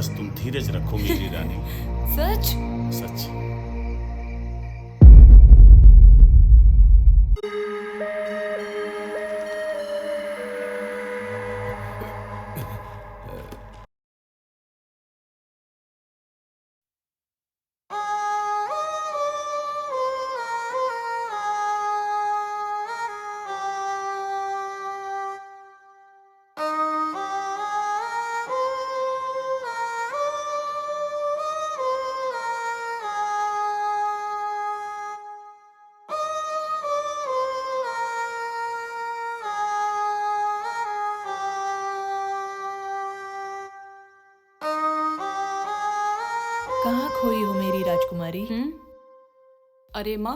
बस तुम धीरज रखो मेरी रानी। सच? सच। कहाँ खोई हो मेरी राजकुमारी? अरे माँ,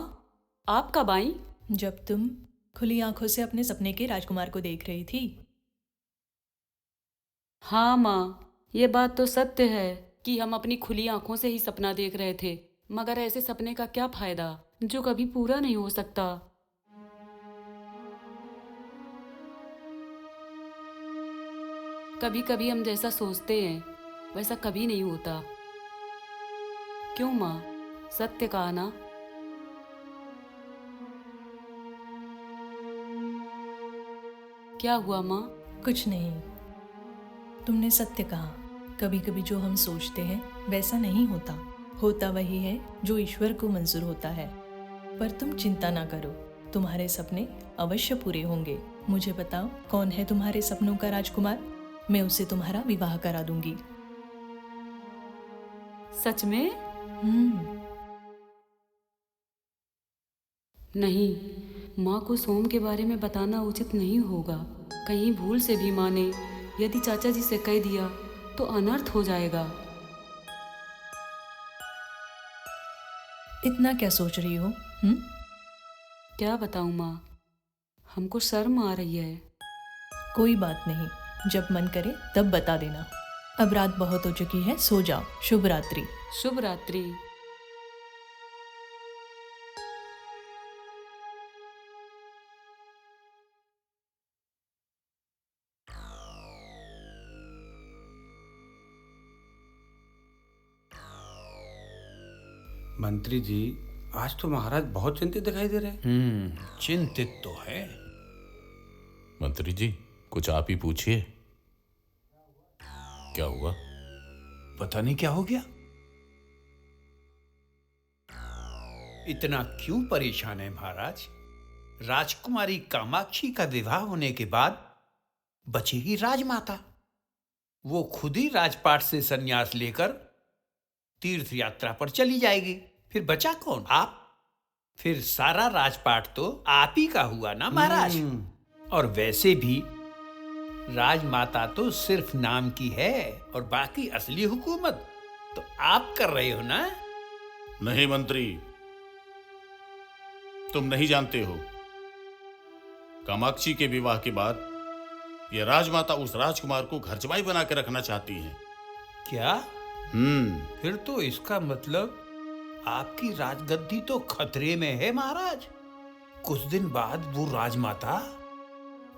आप कब आई? जब तुम खुली आंखों से अपने सपने के राजकुमार को देख रही थी। हाँ माँ, ये बात तो सत्य है कि हम अपनी खुली आंखों से ही सपना देख रहे थे, मगर ऐसे सपने का क्या फायदा जो कभी पूरा नहीं हो सकता। कभी कभी हम जैसा सोचते हैं वैसा कभी नहीं होता। क्यों माँ, सत्य कहा ना? क्या हुआ माँ? कुछ नहीं, तुमने सत्य कहा। कभी कभी जो हम सोचते हैं वैसा नहीं होता, होता वही है जो ईश्वर को मंजूर होता है। पर तुम चिंता ना करो, तुम्हारे सपने अवश्य पूरे होंगे। मुझे बताओ, कौन है तुम्हारे सपनों का राजकुमार? मैं उसे तुम्हारा विवाह करा दूंगी। सच में? नहीं, माँ को सोम के बारे में बताना उचित नहीं होगा। कहीं भूल से भी माँ ने यदि चाचा जी से कह दिया तो अनर्थ हो जाएगा। इतना क्या सोच रही हो? क्या बताऊँ माँ, हमको शर्म आ रही है। कोई बात नहीं, जब मन करे तब बता देना। अब रात बहुत हो चुकी है, सो जाओ। शुभ रात्रि। शुभ रात्रि। मंत्री जी, आज तो महाराज बहुत चिंतित दिखाई दे रहे हैं। चिंतित तो है। मंत्री जी, कुछ आप ही पूछिए, क्या हुआ? पता नहीं क्या हो गया। इतना क्यों परेशान है महाराज? राजकुमारी कामाक्षी का विवाह होने के बाद बचेगी राजमाता। वो खुद ही राजपाट से संन्यास लेकर तीर्थ यात्रा पर चली जाएगी। फिर बचा कौन? आप। फिर सारा राजपाट तो आप ही का हुआ ना महाराज। और वैसे भी राजमाता तो सिर्फ नाम की है और बाकी असली हुकूमत तो आप कर रहे हो ना। नहीं मंत्री, तुम नहीं जानते हो, कामाक्षी के विवाह के बाद ये राजमाता उस राजकुमार को घर जमाई बना के रखना चाहती हैं। क्या? फिर तो इसका मतलब आपकी राजगद्दी तो खतरे में है महाराज। कुछ दिन बाद वो राजमाता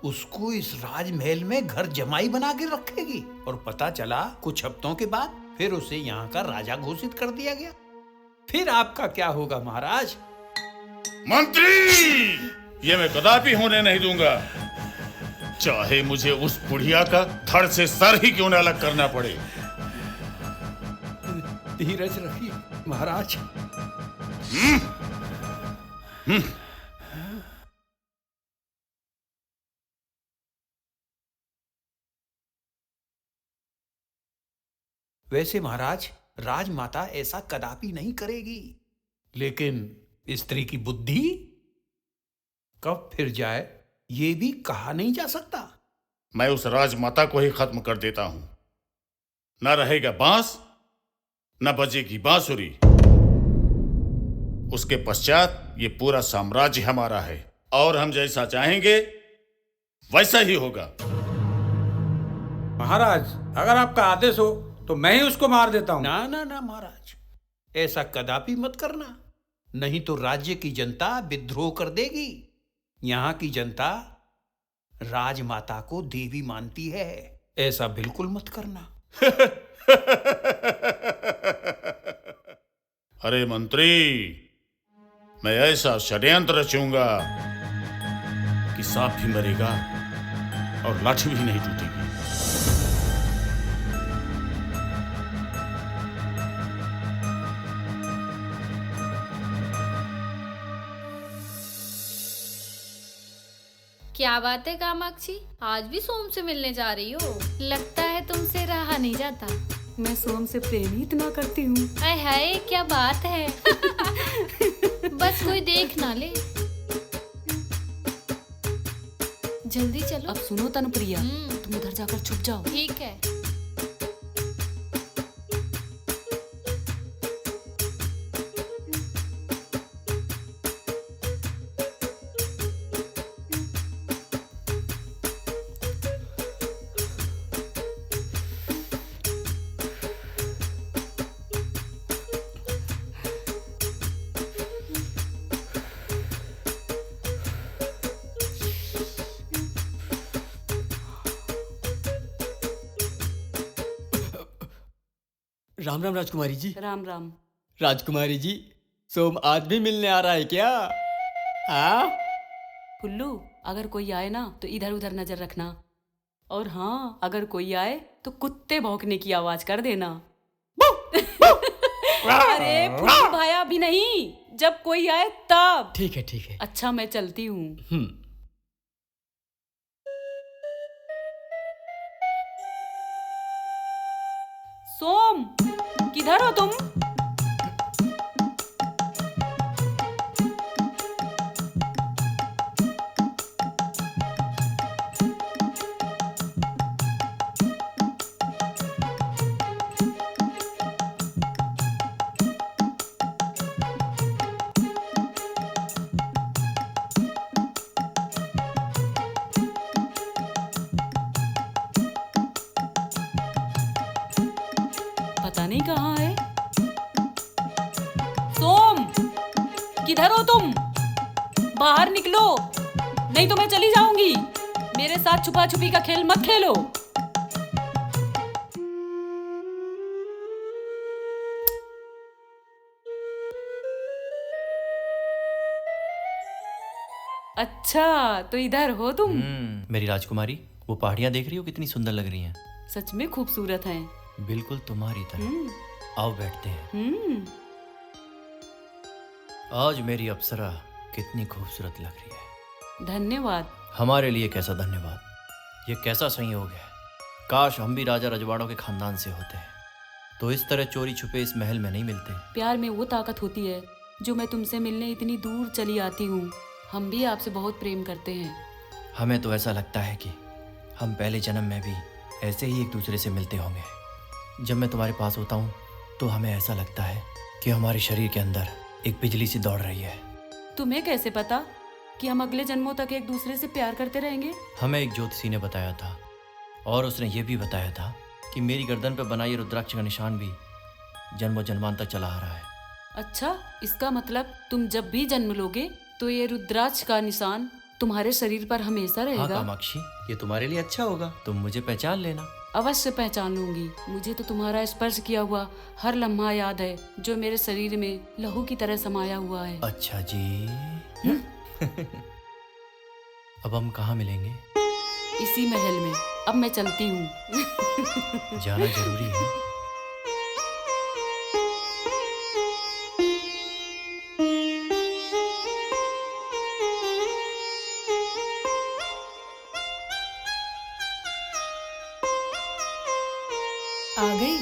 उसको इस राजमहल में घर जमाई बना के रखेगी और पता चला कुछ हफ्तों के बाद फिर उसे यहाँ का राजा घोषित कर दिया गया। फिर आपका क्या होगा महाराज? मंत्री, ये मैं कदापि होने नहीं दूंगा, चाहे मुझे उस बुढ़िया का धड़ से सर ही क्यों न अलग करना पड़े। धीरज रखिए महाराज। वैसे महाराज, राजमाता ऐसा कदापि नहीं करेगी, लेकिन स्त्री की बुद्धि कब फिर जाए ये भी कहा नहीं जा सकता। मैं उस राजमाता को ही खत्म कर देता हूं। न रहेगा बांस, न बजेगी बांसुरी। उसके पश्चात ये पूरा साम्राज्य हमारा है और हम जैसा चाहेंगे वैसा ही होगा। महाराज, अगर आपका आदेश हो तो मैं ही उसको मार देता हूँ। ना ना ना महाराज, ऐसा कदापि मत करना, नहीं तो राज्य की जनता विद्रोह कर देगी। यहाँ की जनता राजमाता को देवी मानती है, ऐसा बिल्कुल मत करना। अरे मंत्री, मैं ऐसा षड्यंत्र रचूंगा कि सांप भी मरेगा और लाठी भी नहीं टूटेगी। क्या बात है कामाक्षी, आज भी सोम से मिलने जा रही हो? लगता है तुमसे रहा नहीं जाता। मैं सोम से प्रेम ही इतना करती हूँ। हाय हाय, क्या बात है। बस कोई देख ना ले। जल्दी चलो। अब सुनो तनुप्रिया, हम्म। तुम उधर जाकर छुप जाओ। ठीक है। राम राम राजकुमारी जी। राम राम। राजकुमारी जी, सोम आज भी मिलने आ रहा है क्या? हाँ? फुल्लू, अगर कोई आए ना तो इधर उधर नजर रखना, और हाँ, अगर कोई आए तो कुत्ते भौंकने की आवाज कर देना। अरे फुल्लू भाया, भी नहीं, जब कोई आए तब। ठीक है ठीक है। अच्छा, मैं चलती हूँ। सोम, किधर हो तुम? पता नहीं कहाँ है। सोम, किधर हो तुम? बाहर निकलो, नहीं तो मैं चली जाऊंगी। मेरे साथ छुपा छुपी का खेल मत खेलो। अच्छा, तो इधर हो तुम। मेरी राजकुमारी, वो पहाड़ियाँ देख रही हो कितनी सुंदर लग रही हैं। सच में खूबसूरत हैं। बिल्कुल तुम्हारी तरह। आओ बैठते हैं। आज मेरी अप्सरा कितनी खूबसूरत लग रही है। धन्यवाद। हमारे लिए कैसा धन्यवाद, ये कैसा संयोग है। काश हम भी राजा रजवाड़ों के खानदान से होते हैं, तो इस तरह चोरी छुपे इस महल में नहीं मिलते। प्यार में वो ताकत होती है जो मैं तुमसे मिलने इतनी दूर चली आती हूँ। हम भी आपसे बहुत प्रेम करते हैं। हमें तो ऐसा लगता है कि हम पहले जन्म में भी ऐसे ही एक दूसरे से मिलते होंगे। जब मैं तुम्हारे पास होता हूँ तो हमें ऐसा लगता है कि हमारे शरीर के अंदर एक बिजली सी दौड़ रही है। तुम्हें कैसे पता कि हम अगले जन्मों तक एक दूसरे से प्यार करते रहेंगे? हमें एक ज्योतिषी ने बताया था, और उसने ये भी बताया था कि मेरी गर्दन पर बना ये रुद्राक्ष का निशान भी जन्मों जन्मांतर चला आ रहा है। अच्छा, इसका मतलब तुम जब भी जन्म लोगे तो ये रुद्राक्ष का निशान तुम्हारे शरीर पर हमेशा हाँ रहेगा। कामाक्षी, ये तुम्हारे लिए अच्छा होगा। तुम मुझे पहचान लेना। अवश्य पहचान लूंगी। मुझे तो तुम्हारा स्पर्श किया हुआ हर लम्हा याद है, जो मेरे शरीर में लहू की तरह समाया हुआ है। अच्छा जी। अब हम कहाँ मिलेंगे? इसी महल में। अब मैं चलती हूँ। जाना जरूरी है। आ गई?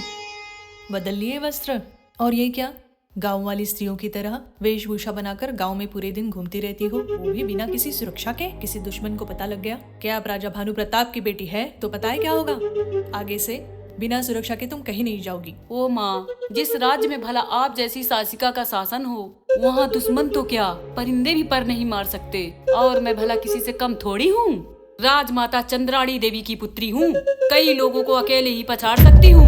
बदल लिए वस्त्र? और ये क्या, गांव वाली स्त्रियों की तरह वेशभूषा बनाकर गांव में पूरे दिन घूमती रहती हो, वो भी बिना किसी सुरक्षा के? किसी दुश्मन को पता लग गया क्या आप राजा भानु प्रताप की बेटी है तो पता है क्या होगा? आगे से बिना सुरक्षा के तुम कहीं नहीं जाओगी। ओ माँ, जिस राज्य में भला आप जैसी शासिका का शासन हो, वहाँ दुश्मन तो क्या, परिंदे भी पर नहीं मार सकते। और मैं भला किसी से कम थोड़ी हूँ। राजमाता चंद्राणी देवी की पुत्री हूँ। कई लोगों को अकेले ही पछाड़ सकती हूँ।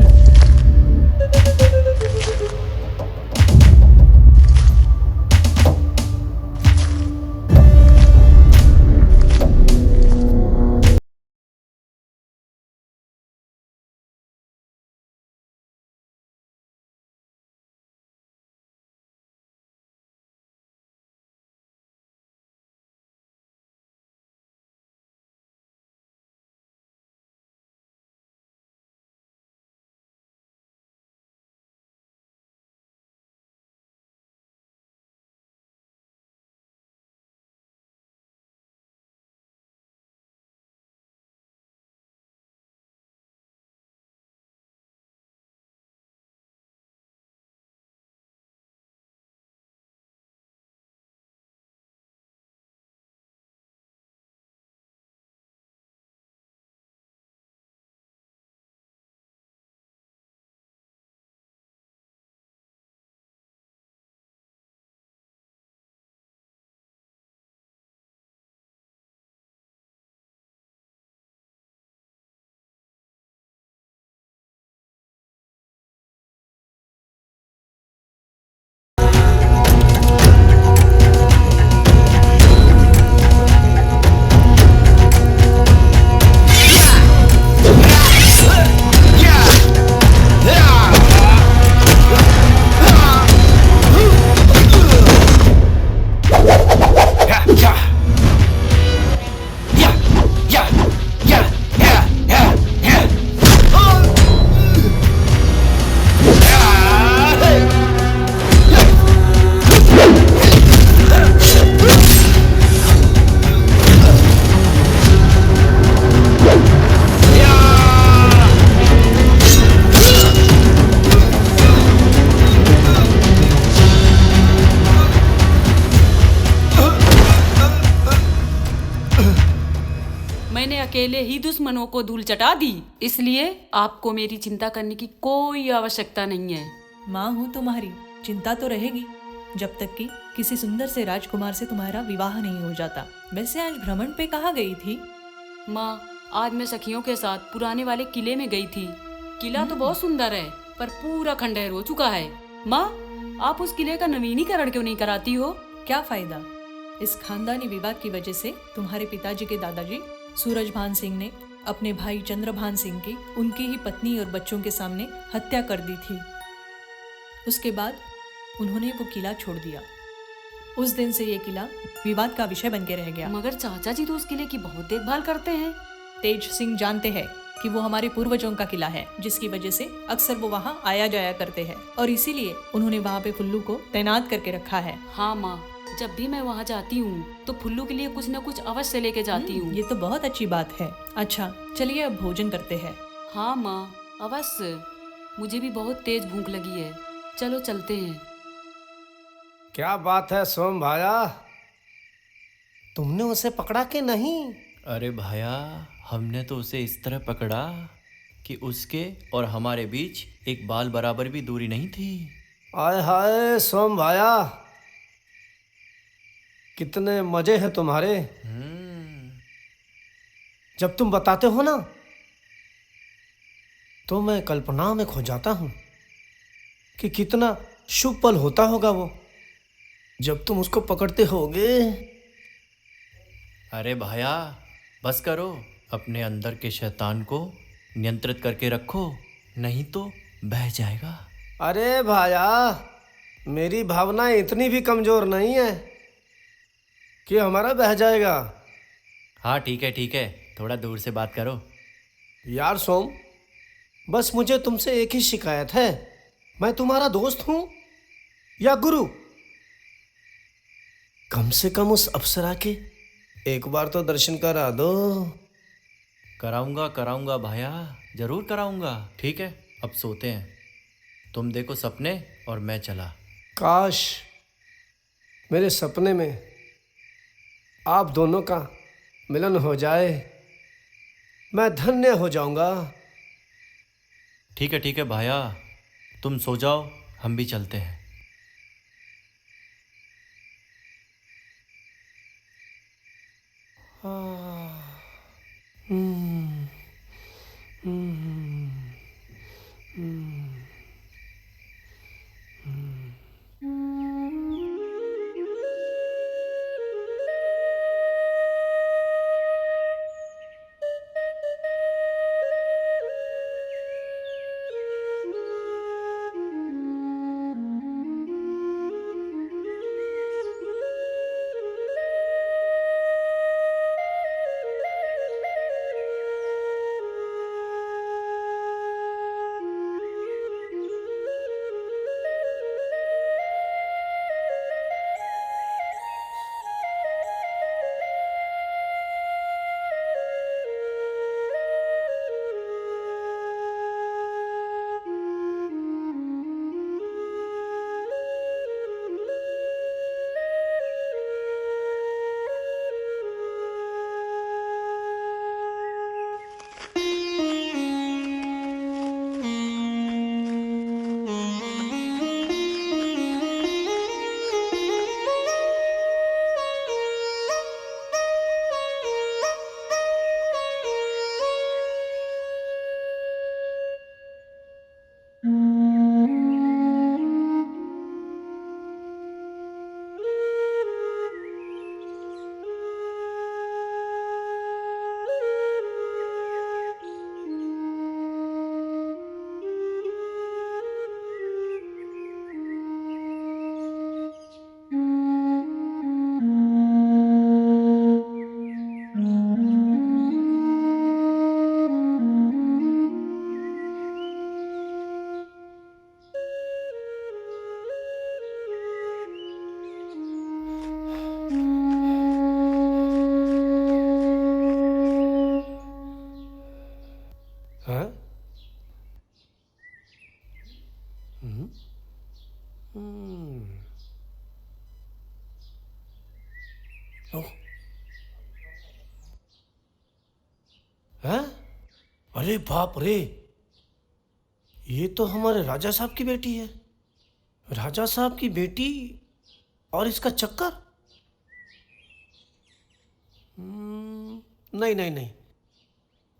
अकेले ही दुश्मनों को धूल चटा दी। इसलिए आपको मेरी चिंता करने की कोई आवश्यकता नहीं है। माँ हूँ तुम्हारी, चिंता तो रहेगी जब तक कि किसी सुंदर से राजकुमार से तुम्हारा विवाह नहीं हो जाता। वैसे आज भ्रमण पे कहाँ गई थी? माँ, आज मैं सखियों के साथ पुराने वाले किले में गई थी। किला तो बहुत सुंदर है, पर पूरा खंडहर हो चुका है। माँ, आप उस किले का नवीनीकरण क्यों नहीं कराती हो? क्या फायदा? इस खानदानी विवाद की वजह से तुम्हारे पिताजी के दादाजी सूरजभान सिंह ने अपने भाई चंद्रभान सिंह की उनकी ही पत्नी और बच्चों के सामने हत्या कर दी थी। उसके बाद उन्होंने वो किला छोड़ दिया। उस दिन से ये किला विवाद का विषय बन के रह गया। मगर चाचा जी तो उस किले की बहुत देखभाल करते हैं। तेज सिंह जानते हैं कि वो हमारे पूर्वजों का किला है, जिसकी वजह से अक्सर वो वहाँ आया जाया करते हैं और इसीलिए उन्होंने वहाँ पे फुल्लू को तैनात करके रखा है। हाँ माँ, जब भी मैं वहाँ जाती हूँ तो फुल्लू के लिए कुछ न कुछ अवश्य लेके जाती हूँ। ये तो बहुत अच्छी बात है। अच्छा चलिए अब भोजन करते हैं। हाँ माँ, अवश्य। मुझे भी बहुत तेज भूख लगी है। चलो चलते हैं। क्या बात है सोम भाया, तुमने उसे पकड़ा कि नहीं? अरे भाया, हमने तो उसे इस तरह पकड़ा कि उसके और हमारे बीच एक बाल बराबर भी दूरी नहीं थी। आय हाय सोम भाया, कितने मजे हैं तुम्हारे। जब तुम बताते हो ना तो मैं कल्पना में खो जाता हूं कि कितना शुभ पल होता होगा वो जब तुम उसको पकड़ते होगे। अरे भाया, बस करो, अपने अंदर के शैतान को नियंत्रित करके रखो, नहीं तो बह जाएगा। अरे भाया, मेरी भावनाएं इतनी भी कमजोर नहीं है कि हमारा बह जाएगा। हाँ ठीक है, थोड़ा दूर से बात करो। यार सोम, बस मुझे तुमसे एक ही शिकायत है, मैं तुम्हारा दोस्त हूं या गुरु? कम से कम उस अप्सरा के एक बार तो दर्शन करा दो। कराऊंगा भाया, जरूर कराऊंगा। ठीक है, अब सोते हैं। तुम देखो सपने और मैं चला। काश मेरे सपने में आप दोनों का मिलन हो जाए, मैं धन्य हो जाऊंगा। ठीक है भाया, तुम सो जाओ, हम भी चलते हैं। हाँ? ओह, अरे बाप रे, ये तो हमारे राजा साहब की बेटी है। राजा साहब की बेटी और इसका चक्कर। नहीं नहीं नहीं,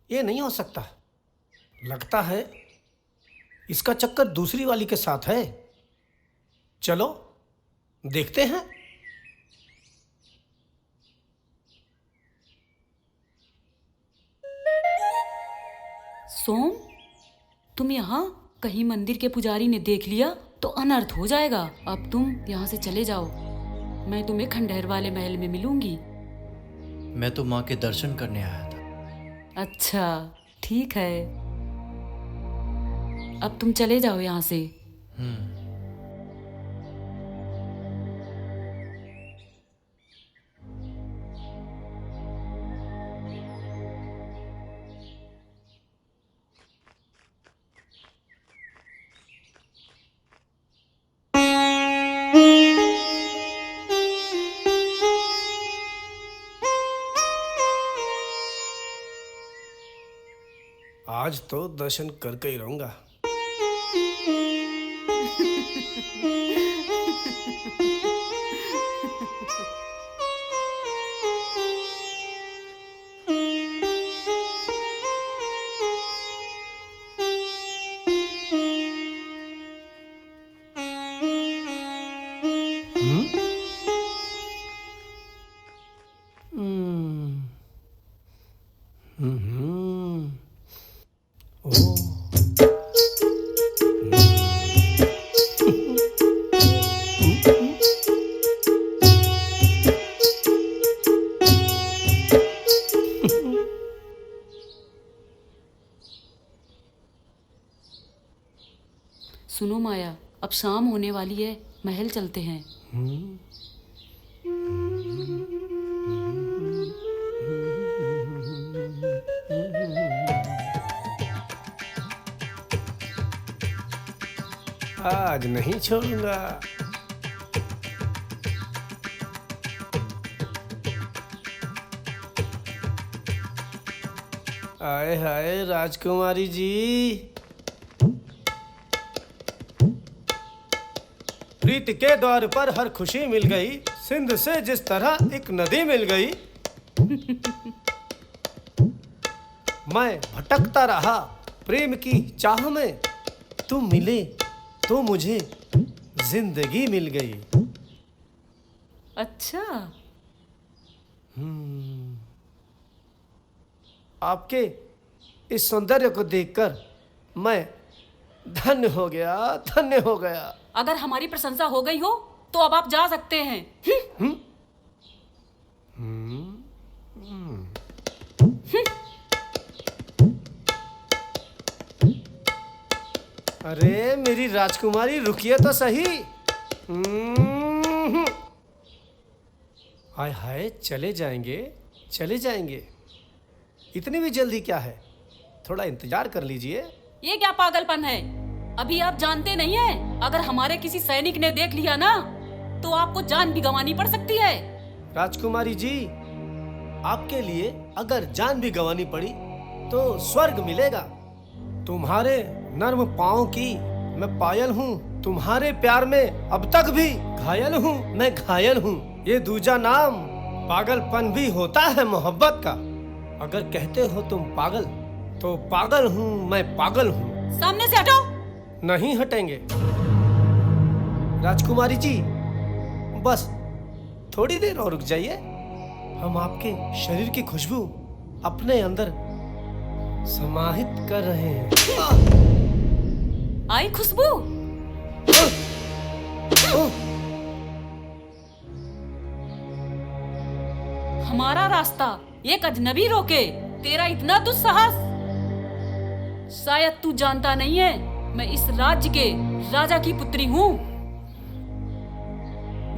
ये नहीं हो सकता। लगता है इसका चक्कर दूसरी वाली के साथ है। चलो देखते हैं। सोम, तुम यहाँ? कहीं मंदिर के पुजारी ने देख लिया तो अनर्थ हो जाएगा। अब तुम यहाँ से चले जाओ, मैं तुम्हें खंडहर वाले महल में मिलूंगी। मैं तो माँ के दर्शन करने आया था। अच्छा ठीक है, अब तुम चले जाओ यहाँ से। आज तो दर्शन करके ही रहूंगा। सुनो माया, अब शाम होने वाली है, महल चलते हैं। आज नहीं छोड़ूंगा। आए हाय राजकुमारी जी, प्रीति के द्वार पर हर खुशी मिल गई, सिंध से जिस तरह एक नदी मिल गई। मैं भटकता रहा प्रेम की चाह में, तुम मिले तो मुझे जिंदगी मिल गई। अच्छा, आपके इस सौंदर्य को देखकर मैं धन्य हो गया, धन्य हो गया। अगर हमारी प्रशंसा हो गई हो तो अब आप जा सकते हैं। अरे मेरी राजकुमारी, रुकिए तो सही। हाय हाय, चले जाएंगे, चले जाएंगे। इतनी भी जल्दी क्या है, थोड़ा इंतजार कर लीजिए। ये क्या पागलपन है? अभी आप जानते नहीं हैं, अगर हमारे किसी सैनिक ने देख लिया ना तो आपको जान भी गंवानी पड़ सकती है। राजकुमारी जी, आपके लिए अगर जान भी गंवानी पड़ी तो स्वर्ग मिलेगा। तुम्हारे नर्म पाँव की मैं पायल हूँ, तुम्हारे प्यार में अब तक भी घायल हूँ, मैं घायल हूँ। ये दूजा नाम पागलपन भी होता है मोहब्बत का। अगर कहते हो तुम पागल, तो पागल हूँ, मैं पागल हूँ। सामने से हटो। नहीं हटेंगे राजकुमारी जी, बस थोड़ी देर और रुक जाइए। हम आपके शरीर की खुशबू अपने अंदर समाहित कर रहे हैं। आई खुशबू। हमारा रास्ता एक अजनबी रोके, तेरा इतना दुस्साहस। शायद तू जानता नहीं है, मैं इस राज्य के राजा की पुत्री हूँ।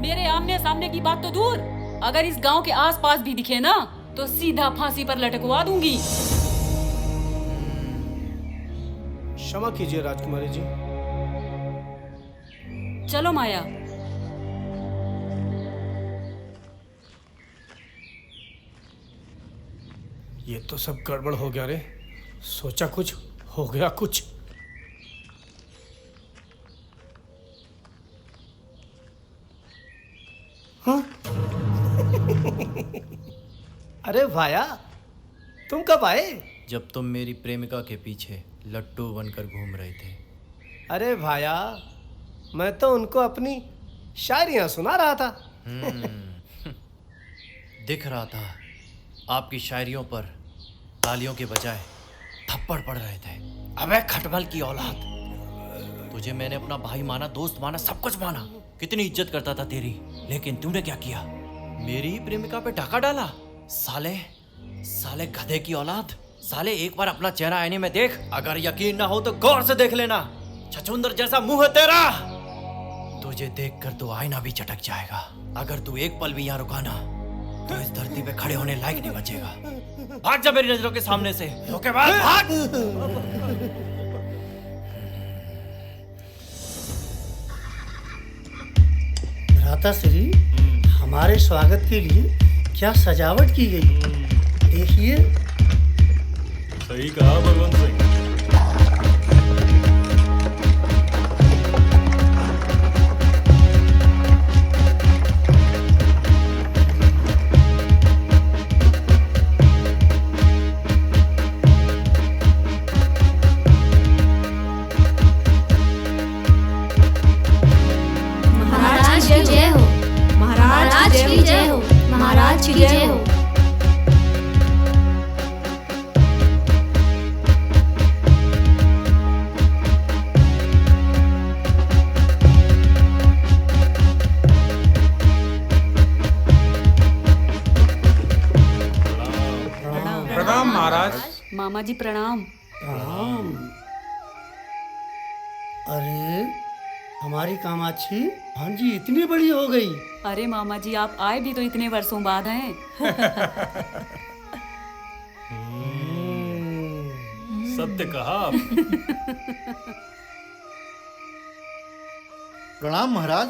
मेरे आमने सामने की बात तो दूर, अगर इस गांव के आसपास भी दिखे ना तो सीधा फांसी पर लटकवा दूंगी। क्षमा कीजिए राजकुमारी जी। चलो माया। ये तो सब गड़बड़ हो गया रे। सोचा कुछ हो गया कुछ। हाँ? अरे भाया, तुम कब आए? जब तुम मेरी प्रेमिका के पीछे लट्टू बनकर घूम रहे थे। अरे भाया, मैं तो उनको अपनी शायरियां सुना रहा था। दिख रहा था आपकी शायरियों पर तालियों के बजाय थप्पड़ पड़ रहे थे। अबे खटमल की औलाद, तुझे मैंने अपना भाई माना, दोस्त माना, सब कुछ माना, कितनी इज्जत करता था तेरी, लेकिन तूने क्या किया? मेरी ही प्रेमिका पे डाका डाला। साले साले गधे की औलाद, साले एक बार अपना चेहरा आईने में देख, अगर यकीन ना हो तो गौर से देख लेना। छछूंदर जैसा मुंह है तेरा, तुझे देखकर तो आईना भी चटक जाएगा। अगर तू एक पल भी यहाँ रुका ना तो इस धरती पे खड़े होने लायक नहीं बचेगा। भाग जा मेरी नजरों के सामने से, धोखेबाज भाग। भ्राताश्री, हमारे स्वागत के लिए क्या सजावट की गई, देखिए। सही कहा भगवंत सिंह। महाराज की जय हो, महाराज की जय हो, महाराज की जय हो। प्रणाम महाराज। मामा जी प्रणाम। प्रणाम। अरे हमारी कामाक्षी भांजी इतनी बड़ी हो गई। अरे मामा जी, आप आए भी तो इतने वर्षों बाद हैं। सत्य कहा आप। प्रणाम महाराज,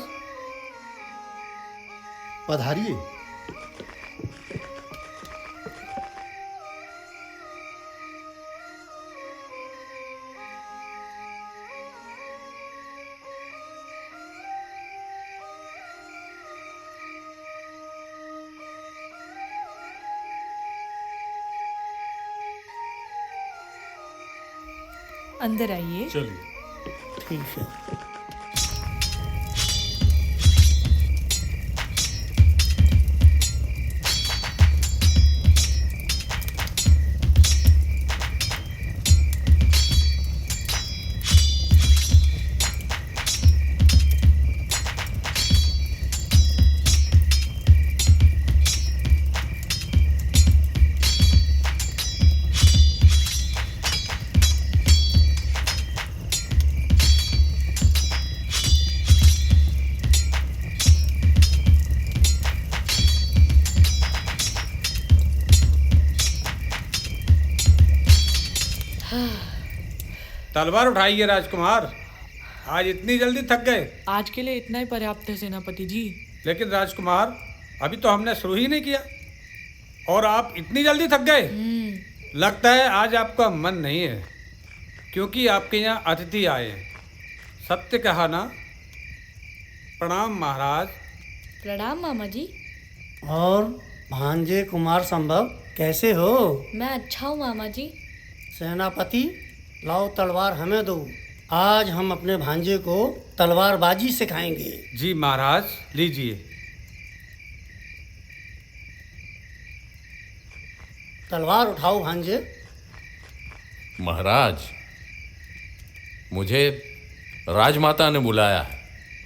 पधारिए। अंदर आइए। चलिए। ठीक है। तलवार उठाइए राजकुमार, आज इतनी जल्दी थक गए। आज के लिए इतना ही पर्याप्त है सेनापति जी। लेकिन राजकुमार, अभी तो हमने शुरू ही नहीं किया और आप इतनी जल्दी थक गए। लगता है आज आपका मन नहीं है, क्योंकि आपके यहाँ अतिथि आए हैं। सत्य कहा ना। प्रणाम महाराज। प्रणाम मामा जी। और भांजे कुमार संभव कैसे हो? मैं अच्छा हूँ मामा जी। सेनापति, लाओ तलवार हमें दो। आज हम अपने भांजे को तलवारबाजी सिखाएंगे। जी महाराज, लीजिए। तलवार उठाओ भांजे। महाराज, मुझे राजमाता ने बुलाया है,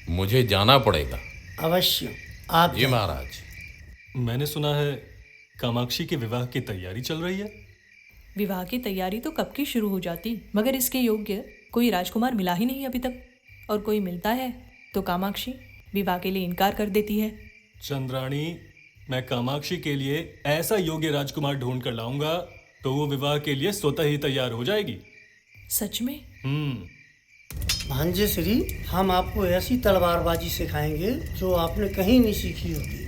मुझे जाना पड़ेगा। अवश्य, आप जी महाराज। मैंने सुना है कामाक्षी के विवाह की तैयारी चल रही है। विवाह की तैयारी तो कब की शुरू हो जाती, मगर इसके योग्य कोई राजकुमार मिला ही नहीं अभी तक। और कोई मिलता है तो कामाक्षी विवाह के लिए इनकार कर देती है। चंद्राणी, मैं कामाक्षी के लिए ऐसा योग्य राजकुमार ढूंढ कर लाऊंगा तो वो विवाह के लिए स्वतः ही तैयार हो जाएगी। सच में? भांजे श्री, हम आपको ऐसी तलवारबाजी सिखाएंगे जो आपने कहीं नहीं सीखी होगी।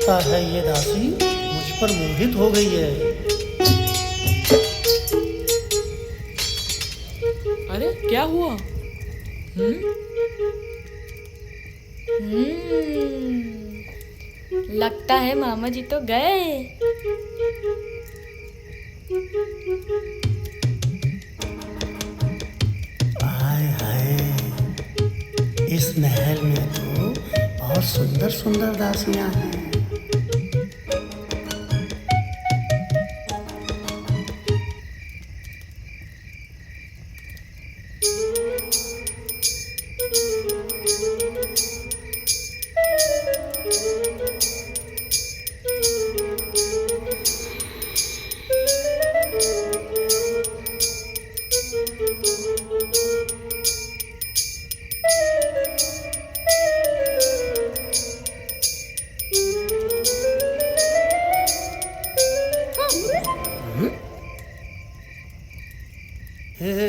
लगता है ये दासी मुझ पर मोहित हो गई है। अरे क्या हुआ? लगता है मामा जी तो गए। हाय हाय, इस महल में तो बहुत सुंदर सुंदर दासियां हैं।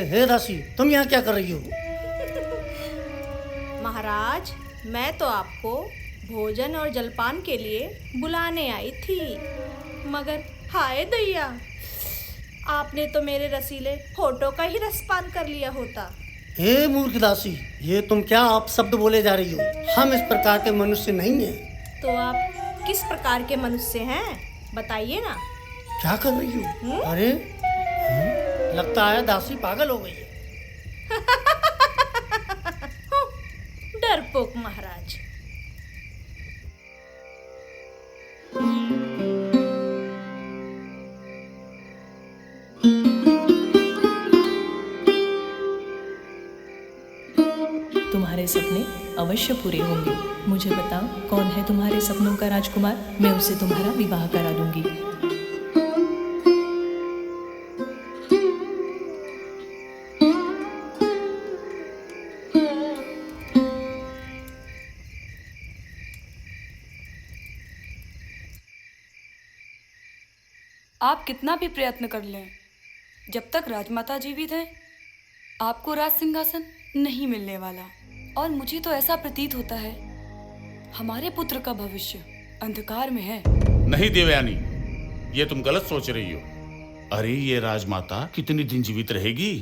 हे दासी, तुम यहाँ क्या कर रही हो? महाराज, मैं तो आपको भोजन और जलपान के लिए बुलाने आई थी, मगर हाय दैया, आपने तो मेरे रसीले होठों का ही रसपान कर लिया होता। हे मूर्ख दासी, ये तुम क्या आप शब्द बोले जा रही हो? हम इस प्रकार के मनुष्य नहीं हैं। तो आप किस प्रकार के मनुष्य हैं, बताइए ना। क्या कर रही हो? अरे लगता है दासी पागल हो गई है। डरपोक महाराज। तुम्हारे सपने अवश्य पूरे होंगे। मुझे बताओ, कौन है तुम्हारे सपनों का राजकुमार? मैं उसे तुम्हारा विवाह करा दूंगी। आप कितना भी प्रयत्न कर लें, जब तक राजमाता जीवित हैं, आपको राज सिंहासन नहीं मिलने वाला। और मुझे तो ऐसा प्रतीत होता है हमारे पुत्र का भविष्य अंधकार में है। नहीं देवयानी, ये तुम गलत सोच रही हो। अरे ये राजमाता कितनी दिन जीवित रहेगी?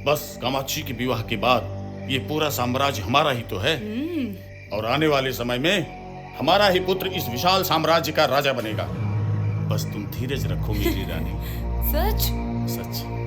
बस कामाक्षी के विवाह के बाद ये पूरा साम्राज्य हमारा ही तो है, और आने वाले समय में हमारा ही पुत्र इस विशाल साम्राज्य का राजा बनेगा। बस तुम धीरज रखो मेरी रानी। सच? सच।